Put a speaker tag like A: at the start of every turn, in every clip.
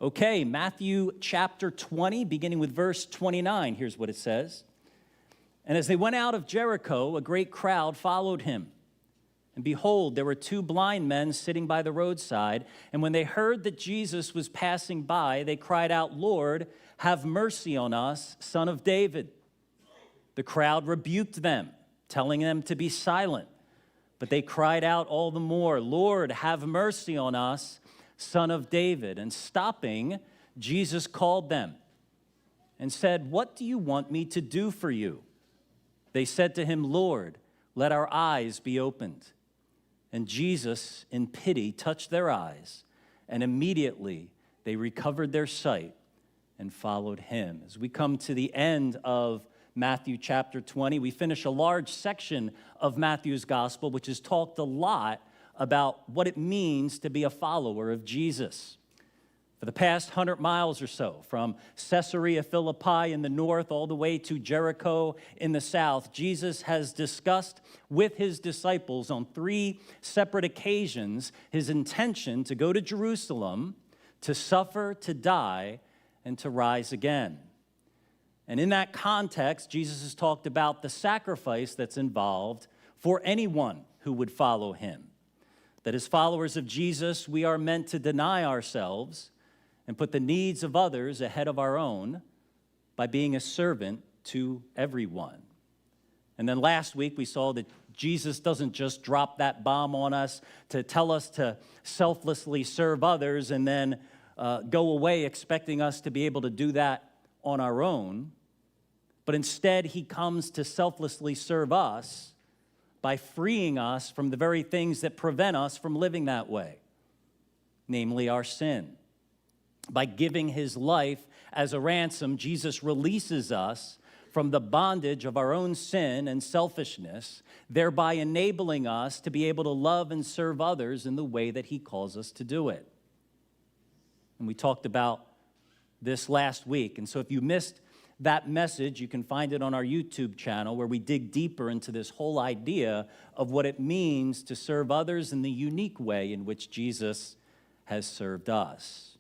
A: Okay, Matthew chapter 20, beginning with verse 29. Here's what it says. And as they went out of Jericho, a great crowd followed him. And behold, there were two blind men sitting by the roadside. And when they heard that Jesus was passing by, they cried out, "Lord, have mercy on us, Son of David." The crowd rebuked them, telling them to be silent. But they cried out all the more, "Lord, have mercy on us, Son of David." And stopping, Jesus called them and said, "What do you want me to do for you?" They said to him, "Lord, let our eyes be opened." And Jesus, in pity, touched their eyes, and immediately they recovered their sight and followed him. As we come to the end of Matthew chapter 20, we finish a large section of Matthew's gospel, which has talked a lot about what it means to be a follower of Jesus. For the past 100 miles or so, from Caesarea Philippi in the north all the way to Jericho in the south, Jesus has discussed with his disciples on 3 separate occasions his intention to go to Jerusalem, to suffer, to die, and to rise again. And in that context, Jesus has talked about the sacrifice that's involved for anyone who would follow him. That as followers of Jesus, we are meant to deny ourselves and put the needs of others ahead of our own by being a servant to everyone. And then last week, we saw that Jesus doesn't just drop that bomb on us to tell us to selflessly serve others and then go away expecting us to be able to do that on our own. But instead, he comes to selflessly serve us by freeing us from the very things that prevent us from living that way, namely our sin. By giving his life as a ransom, Jesus releases us from the bondage of our own sin and selfishness, thereby enabling us to be able to love and serve others in the way that he calls us to do it. And we talked about this last week. And so if you missed that message, you can find it on our YouTube channel where we dig deeper into this whole idea of what it means to serve others in the unique way in which Jesus has served us.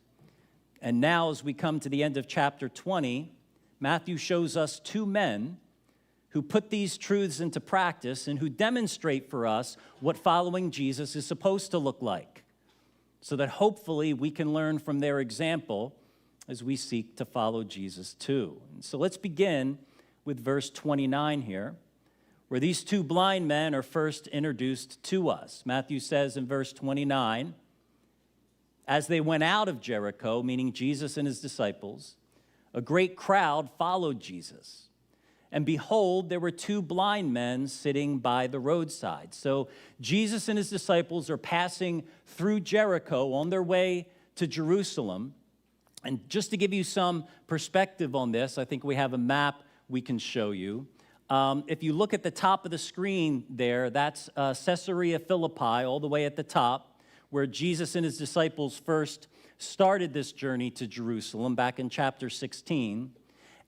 A: And now as we come to the end of chapter 20, Matthew shows us 2 men who put these truths into practice and who demonstrate for us what following Jesus is supposed to look like, so that hopefully we can learn from their example as we seek to follow Jesus too. And so let's begin with verse 29 here, where these 2 blind men are first introduced to us. Matthew says in verse 29, as they went out of Jericho, meaning Jesus and his disciples, a great crowd followed Jesus. And behold, there were 2 blind men sitting by the roadside. So Jesus and his disciples are passing through Jericho on their way to Jerusalem. And just to give you some perspective on this, I think we have a map we can show you. If you look at the top of the screen there, that's Caesarea Philippi all the way at the top, where Jesus and his disciples first started this journey to Jerusalem back in chapter 16.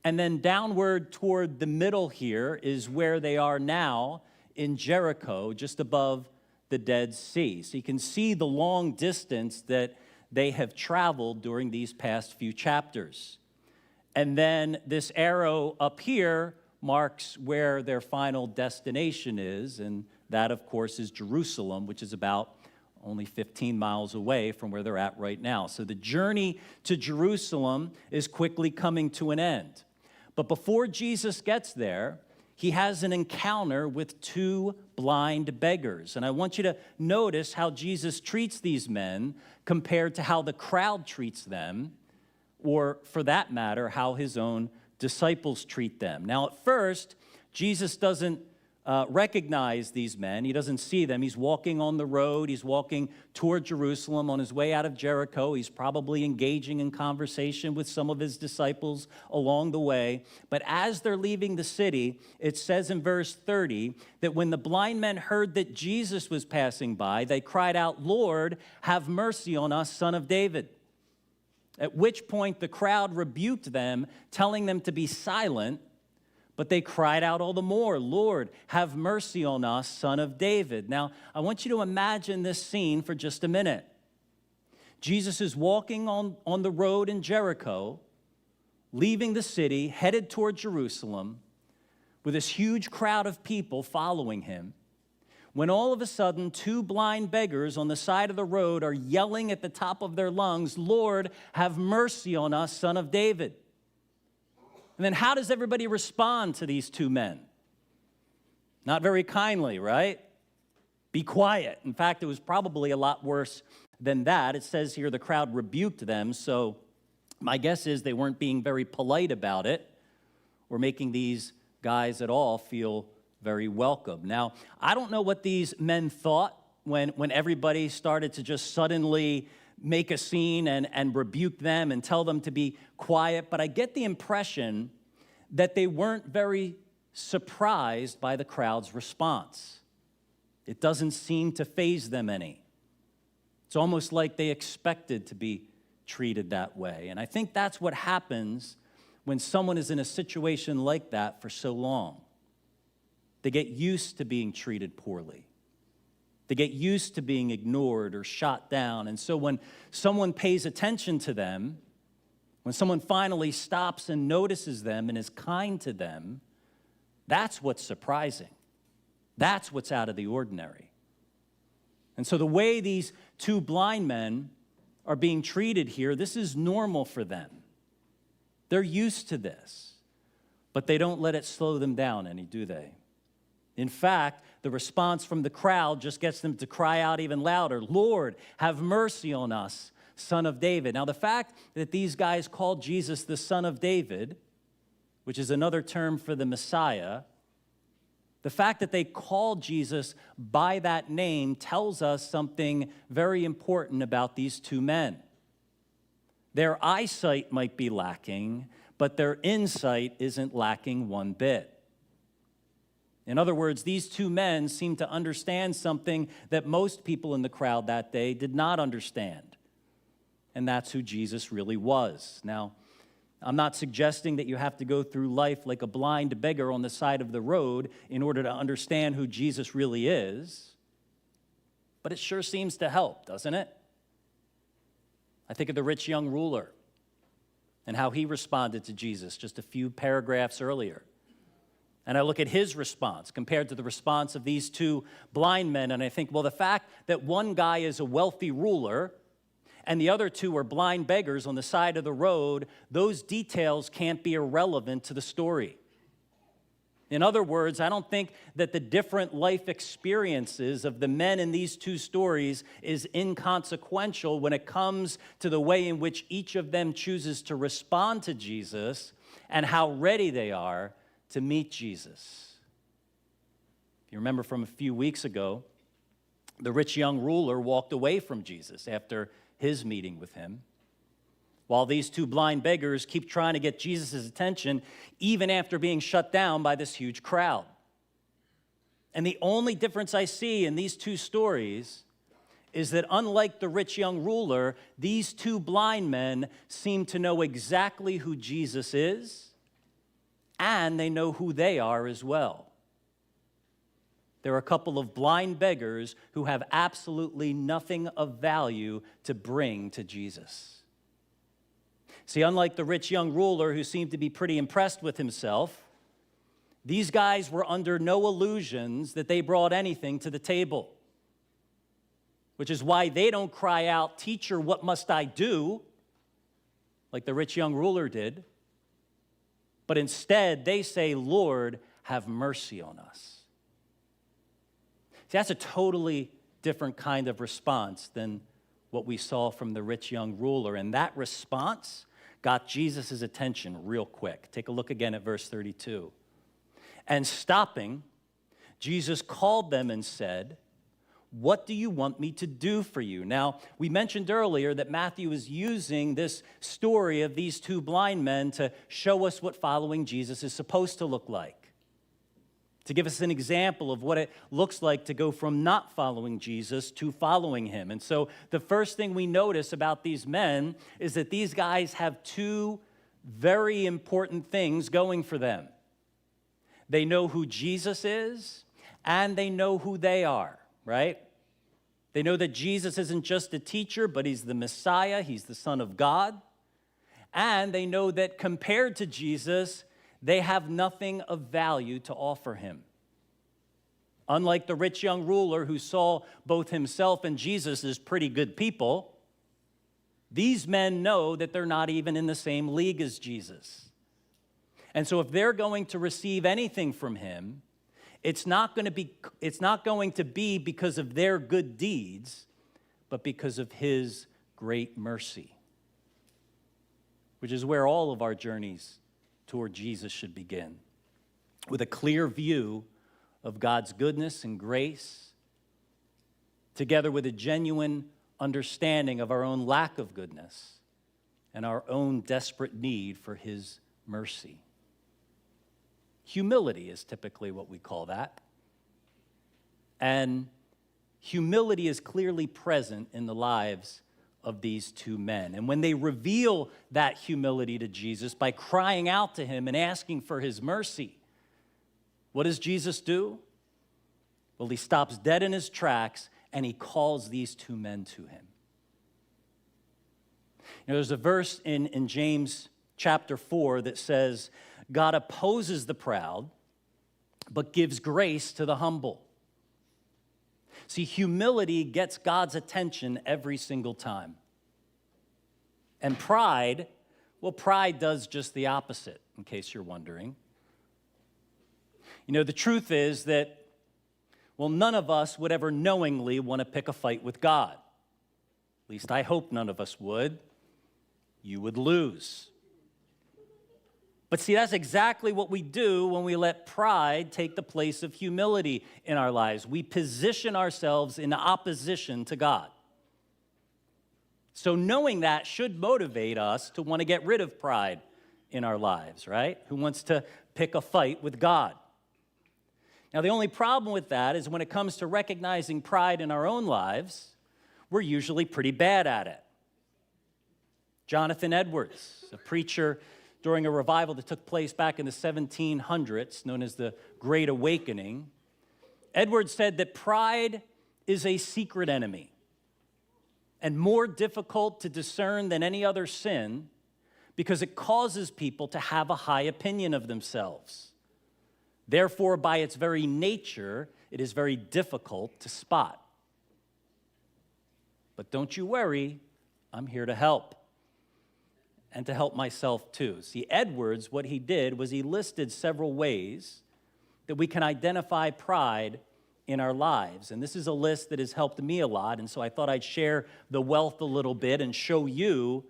A: And then downward toward the middle here is where they are now in Jericho, just above the Dead Sea. So you can see the long distance that they have traveled during these past few chapters. And then this arrow up here marks where their final destination is, and that, of course, is Jerusalem, which is about only 15 miles away from where they're at right now. So the journey to Jerusalem is quickly coming to an end. But before Jesus gets there, he has an encounter with 2 blind beggars. And I want you to notice how Jesus treats these men compared to how the crowd treats them, or for that matter, how his own disciples treat them. Now, at first, Jesus doesn't recognize these men. He doesn't see them. He's walking on the road. He's walking toward Jerusalem on his way out of Jericho. He's probably engaging in conversation with some of his disciples along the way. But as they're leaving the city, it says in verse 30 that when the blind men heard that Jesus was passing by, they cried out, "Lord, have mercy on us, Son of David." At which point the crowd rebuked them, telling them to be silent. But they cried out all the more, "Lord, have mercy on us, Son of David." Now, I want you to imagine this scene for just a minute. Jesus is walking on the road in Jericho, leaving the city, headed toward Jerusalem, with this huge crowd of people following him, when all of a sudden 2 blind beggars on the side of the road are yelling at the top of their lungs, "Lord, have mercy on us, Son of David." And then how does everybody respond to these 2 men? Not very kindly, right? Be quiet. In fact, it was probably a lot worse than that. It says here the crowd rebuked them, so my guess is they weren't being very polite about it or making these guys at all feel very welcome. Now, I don't know what these men thought when everybody started to just suddenly make a scene and rebuke them and tell them to be quiet, but I get the impression that they weren't very surprised by the crowd's response. It doesn't seem to faze them any. It's almost like they expected to be treated that way. And I think that's what happens when someone is in a situation like that for so long. They get used to being treated poorly. They get used to being ignored or shot down. And so when someone pays attention to them, when someone finally stops and notices them and is kind to them, that's what's surprising. That's what's out of the ordinary. And so the way these 2 blind men are being treated here, this is normal for them. They're used to this, but they don't let it slow them down any, do they? In fact, the response from the crowd just gets them to cry out even louder, "Lord, have mercy on us, Son of David." Now, the fact that these guys called Jesus the Son of David, which is another term for the Messiah, the fact that they called Jesus by that name tells us something very important about these 2 men. Their eyesight might be lacking, but their insight isn't lacking one bit. In other words, these 2 men seem to understand something that most people in the crowd that day did not understand, and that's who Jesus really was. Now, I'm not suggesting that you have to go through life like a blind beggar on the side of the road in order to understand who Jesus really is, but it sure seems to help, doesn't it? I think of the rich young ruler and how he responded to Jesus just a few paragraphs earlier. And I look at his response compared to the response of these 2 blind men, and I think, well, the fact that one guy is a wealthy ruler and the other 2 are blind beggars on the side of the road, those details can't be irrelevant to the story. In other words, I don't think that the different life experiences of the men in these 2 stories is inconsequential when it comes to the way in which each of them chooses to respond to Jesus and how ready they are to meet Jesus. If you remember from a few weeks ago, the rich young ruler walked away from Jesus after his meeting with him, while these 2 blind beggars keep trying to get Jesus' attention even after being shut down by this huge crowd. And the only difference I see in these 2 stories is that unlike the rich young ruler, these 2 blind men seem to know exactly who Jesus is, and they know who they are as well. There are a couple of blind beggars who have absolutely nothing of value to bring to Jesus. See, unlike the rich young ruler who seemed to be pretty impressed with himself, these guys were under no illusions that they brought anything to the table, which is why they don't cry out, "Teacher, what must I do?" like the rich young ruler did. But instead, they say, "Lord, have mercy on us." See, that's a totally different kind of response than what we saw from the rich young ruler. And that response got Jesus' attention real quick. Take a look again at verse 32. And stopping, Jesus called them and said, "What do you want me to do for you?" Now, we mentioned earlier that Matthew is using this story of these 2 blind men to show us what following Jesus is supposed to look like, to give us an example of what it looks like to go from not following Jesus to following him. And so the first thing we notice about these men is that these guys have 2 very important things going for them. They know who Jesus is, and they know who they are. Right? They know that Jesus isn't just a teacher, but he's the Messiah, he's the Son of God. And they know that compared to Jesus, they have nothing of value to offer him. Unlike the rich young ruler who saw both himself and Jesus as pretty good people, these men know that they're not even in the same league as Jesus. And so if they're going to receive anything from him, it's not going to be because of their good deeds, but because of his great mercy, which is where all of our journeys toward Jesus should begin, with a clear view of God's goodness and grace, together with a genuine understanding of our own lack of goodness and our own desperate need for his mercy. Humility is typically what we call that. And humility is clearly present in the lives of these two men. And when they reveal that humility to Jesus by crying out to him and asking for his mercy, what does Jesus do? Well, he stops dead in his tracks and he calls these two men to him. You know, there's a verse in James chapter 4 that says, God opposes the proud, but gives grace to the humble. See, humility gets God's attention every single time. And pride, well, pride does just the opposite, in case you're wondering. You know, the truth is that, well, none of us would ever knowingly want to pick a fight with God. At least I hope none of us would. You would lose. But see, that's exactly what we do when we let pride take the place of humility in our lives. We position ourselves in opposition to God. So knowing that should motivate us to want to get rid of pride in our lives, right? Who wants to pick a fight with God? Now, the only problem with that is when it comes to recognizing pride in our own lives, we're usually pretty bad at it. Jonathan Edwards, a preacher during a revival that took place back in the 1700s, known as the Great Awakening, Edwards said that pride is a secret enemy and more difficult to discern than any other sin because it causes people to have a high opinion of themselves. Therefore, by its very nature, it is very difficult to spot. But don't you worry, I'm here to help. And to help myself too. See, Edwards, what he did was he listed several ways that we can identify pride in our lives. And this is a list that has helped me a lot, and so I thought I'd share the wealth a little bit and show you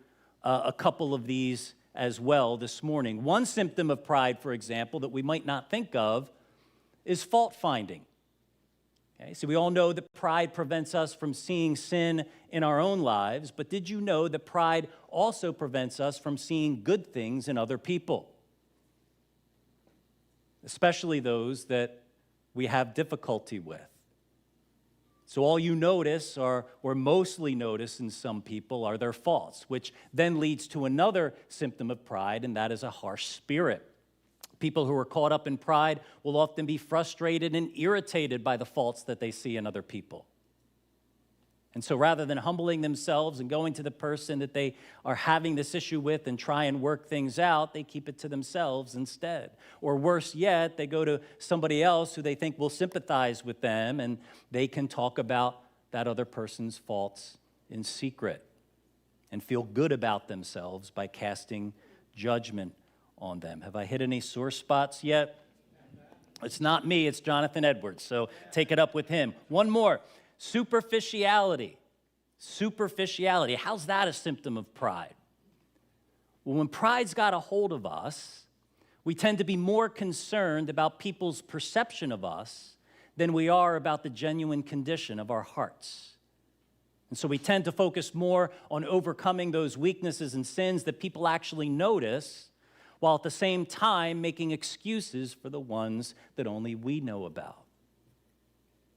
A: a couple of these as well this morning. One symptom of pride, for example, that we might not think of is fault-finding. Okay, so we all know that pride prevents us from seeing sin in our own lives, but did you know that pride also prevents us from seeing good things in other people? Especially those that we have difficulty with. So all you notice, or mostly notice in some people, are their faults, which then leads to another symptom of pride, and that is a harsh spirit. People who are caught up in pride will often be frustrated and irritated by the faults that they see in other people. And so rather than humbling themselves and going to the person that they are having this issue with and try and work things out, they keep it to themselves instead. Or worse yet, they go to somebody else who they think will sympathize with them, and they can talk about that other person's faults in secret and feel good about themselves by casting judgment on them. Have I hit any sore spots yet? It's not me, it's Jonathan Edwards, so take it up with him. One more, superficiality. Superficiality, how's that a symptom of pride? Well, when pride's got a hold of us, we tend to be more concerned about people's perception of us than we are about the genuine condition of our hearts. And so we tend to focus more on overcoming those weaknesses and sins that people actually notice, while at the same time making excuses for the ones that only we know about.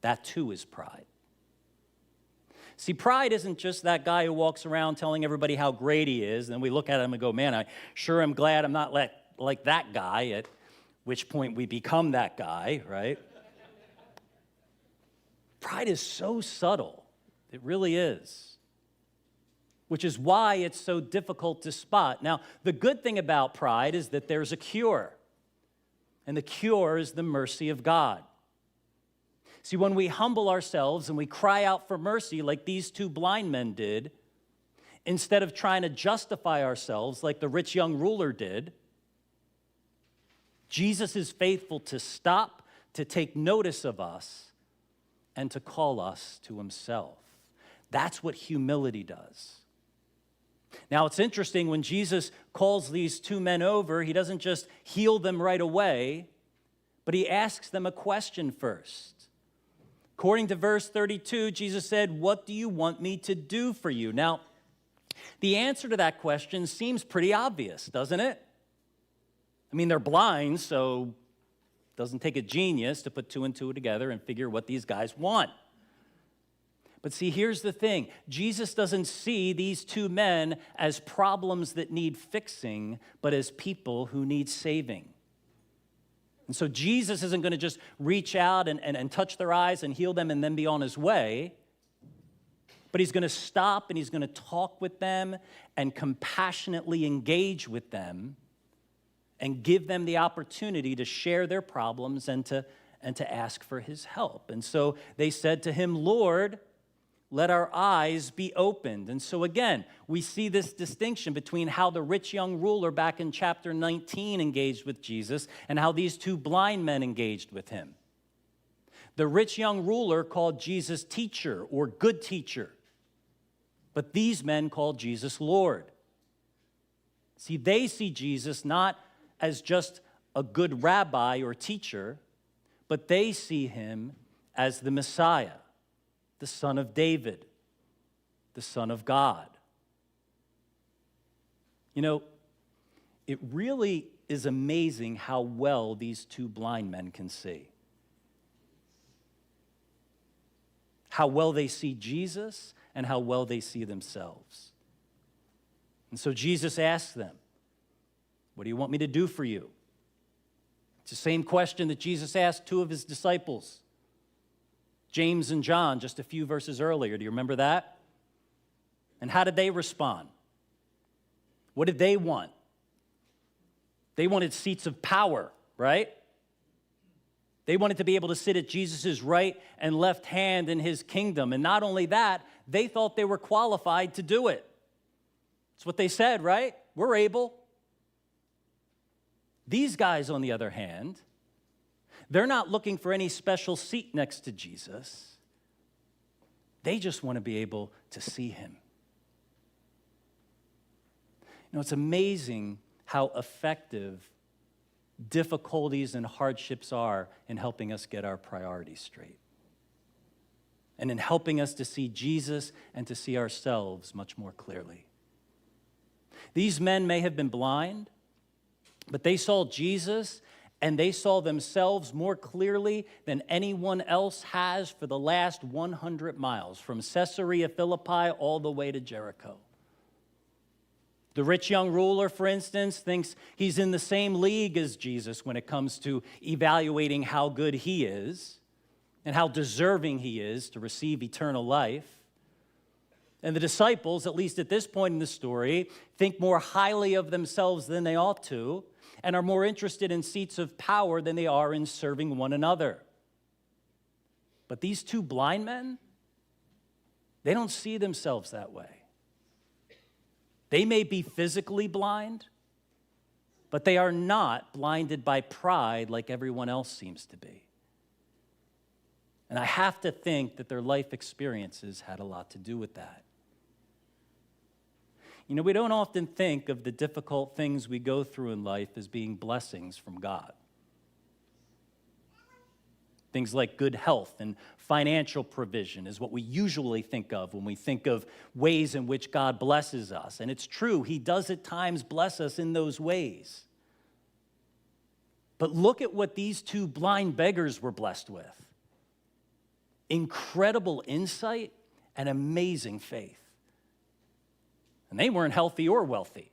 A: That too is pride. See, pride isn't just that guy who walks around telling everybody how great he is, and we look at him and go, man, I sure am glad I'm not like that guy, at which point we become that guy, right? Pride is so subtle. It really is. Which is why it's so difficult to spot. Now, the good thing about pride is that there's a cure. And the cure is the mercy of God. See, when we humble ourselves and we cry out for mercy like these two blind men did, instead of trying to justify ourselves like the rich young ruler did, Jesus is faithful to stop, to take notice of us, and to call us to himself. That's what humility does. Now, it's interesting, when Jesus calls these two men over, he doesn't just heal them right away, but he asks them a question first. According to verse 32, Jesus said, "What do you want me to do for you?" Now, the answer to that question seems pretty obvious, doesn't it? I mean, they're blind, so it doesn't take a genius to put two and two together and figure what these guys want. But see, here's the thing. Jesus doesn't see these two men as problems that need fixing, but as people who need saving. And so Jesus isn't going to just reach out and touch their eyes and heal them and then be on his way. But he's going to stop and he's going to talk with them and compassionately engage with them and give them the opportunity to share their problems and to ask for his help. And so they said to him, "Lord, let our eyes be opened." And so again, we see this distinction between how the rich young ruler back in chapter 19 engaged with Jesus and how these two blind men engaged with him. The rich young ruler called Jesus teacher or good teacher, but these men called Jesus Lord. See, they see Jesus not as just a good rabbi or teacher, but they see him as the Messiah, the Son of David, the Son of God. You know, it really is amazing how well these two blind men can see. How well they see Jesus and how well they see themselves. And so Jesus asks them, "What do you want me to do for you?" It's the same question that Jesus asked two of his disciples, James and John, just a few verses earlier. Do you remember that? And how did they respond? What did they want? They wanted seats of power, right? They wanted to be able to sit at Jesus' right and left hand in his kingdom. And not only that, they thought they were qualified to do it. That's what they said, right? We're able. These guys, on the other hand, they're not looking for any special seat next to Jesus. They just want to be able to see him. You know, it's amazing how effective difficulties and hardships are in helping us get our priorities straight and in helping us to see Jesus and to see ourselves much more clearly. These men may have been blind, but they saw Jesus and they saw themselves more clearly than anyone else has for the last 100 miles, from Caesarea Philippi all the way to Jericho. The rich young ruler, for instance, thinks he's in the same league as Jesus when it comes to evaluating how good he is and how deserving he is to receive eternal life. And the disciples, at least at this point in the story, think more highly of themselves than they ought to, and are more interested in seats of power than they are in serving one another. But these two blind men, they don't see themselves that way. They may be physically blind, but they are not blinded by pride like everyone else seems to be. And I have to think that their life experiences had a lot to do with that. You know, we don't often think of the difficult things we go through in life as being blessings from God. Things like good health and financial provision is what we usually think of when we think of ways in which God blesses us. And it's true, he does at times bless us in those ways. But look at what these two blind beggars were blessed with. Incredible insight and amazing faith. And they weren't healthy or wealthy.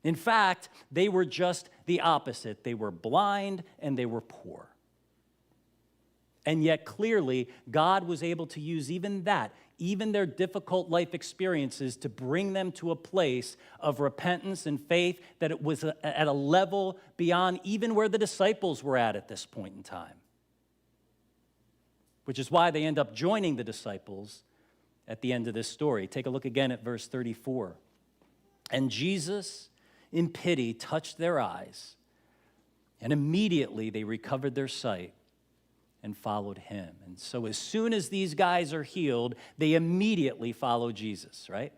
A: In fact, they were just the opposite. They were blind and they were poor. And yet clearly, God was able to use even that, even their difficult life experiences, to bring them to a place of repentance and faith that it was at a level beyond even where the disciples were at this point in time. Which is why they end up joining the disciples at the end of this story. Take a look again at verse 34. And Jesus, in pity, touched their eyes, and immediately they recovered their sight and followed him. And so as soon as these guys are healed, they immediately follow Jesus, right?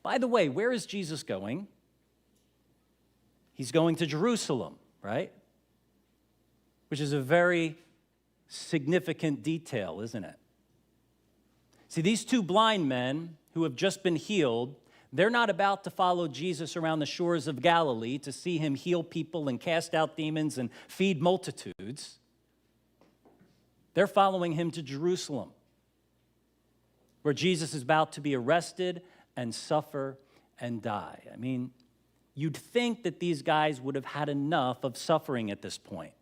A: By the way, where is Jesus going? He's going to Jerusalem, right? Which is a very significant detail, isn't it? See, these two blind men who have just been healed, they're not about to follow Jesus around the shores of Galilee to see him heal people and cast out demons and feed multitudes. They're following him to Jerusalem, where Jesus is about to be arrested and suffer and die. I mean, you'd think that these guys would have had enough of suffering at this point.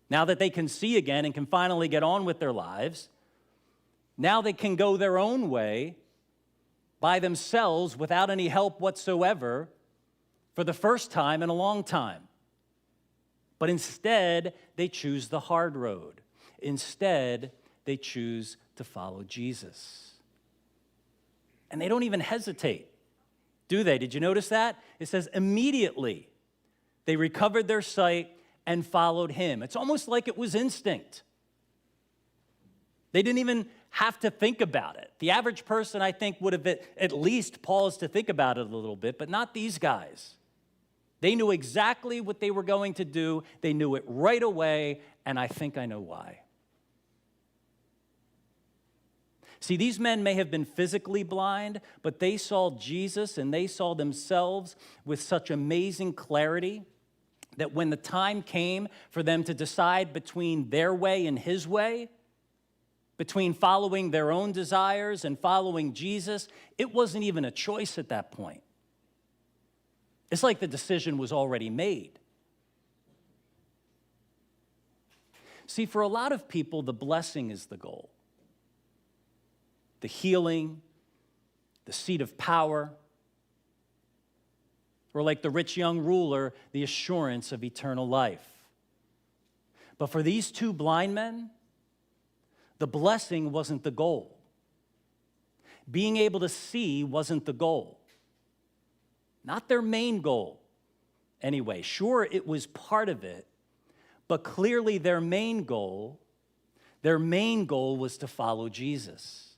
A: Now that they can see again and can finally get on with their lives, now they can go their own way by themselves without any help whatsoever for the first time in a long time. But instead, they choose the hard road. Instead, they choose to follow Jesus. And they don't even hesitate, do they? Did you notice that? It says immediately they recovered their sight and followed him. It's almost like it was instinct. They didn't even have to think about it. The average person, I think, would have at least paused to think about it a little bit, but not these guys. They knew exactly what they were going to do. They knew it right away, and I think I know why. See, these men may have been physically blind, but they saw Jesus and they saw themselves with such amazing clarity that when the time came for them to decide between their way and his way, between following their own desires and following Jesus, it wasn't even a choice at that point. It's like the decision was already made. See, for a lot of people, the blessing is the goal. The healing, the seat of power, or like the rich young ruler, the assurance of eternal life. But for these two blind men, the blessing wasn't the goal. Being able to see wasn't the goal. Not their main goal, anyway. Sure, it was part of it, but clearly their main goal was to follow Jesus.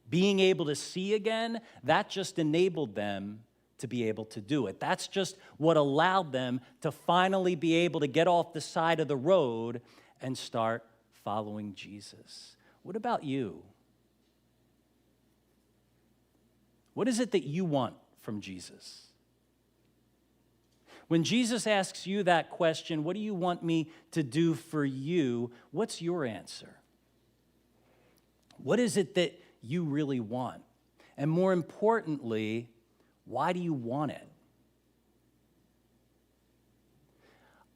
A: Being able to see again, that just enabled them to be able to do it. That's just what allowed them to finally be able to get off the side of the road and start following Jesus. What about you? What is it that you want from Jesus? When Jesus asks you that question, what do you want me to do for you? What's your answer? What is it that you really want? And more importantly, why do you want it?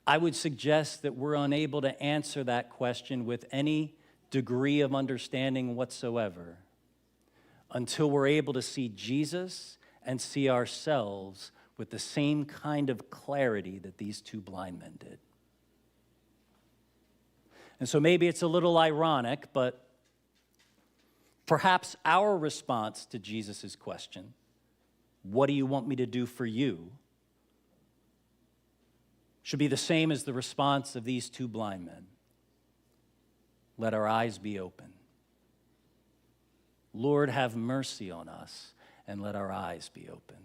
A: I would suggest that we're unable to answer that question with any degree of understanding whatsoever until we're able to see Jesus and see ourselves with the same kind of clarity that these two blind men did. And so maybe it's a little ironic, but perhaps our response to Jesus' question, what do you want me to do for you, should be the same as the response of these two blind men. Let our eyes be open. Lord, have mercy on us, and let our eyes be open.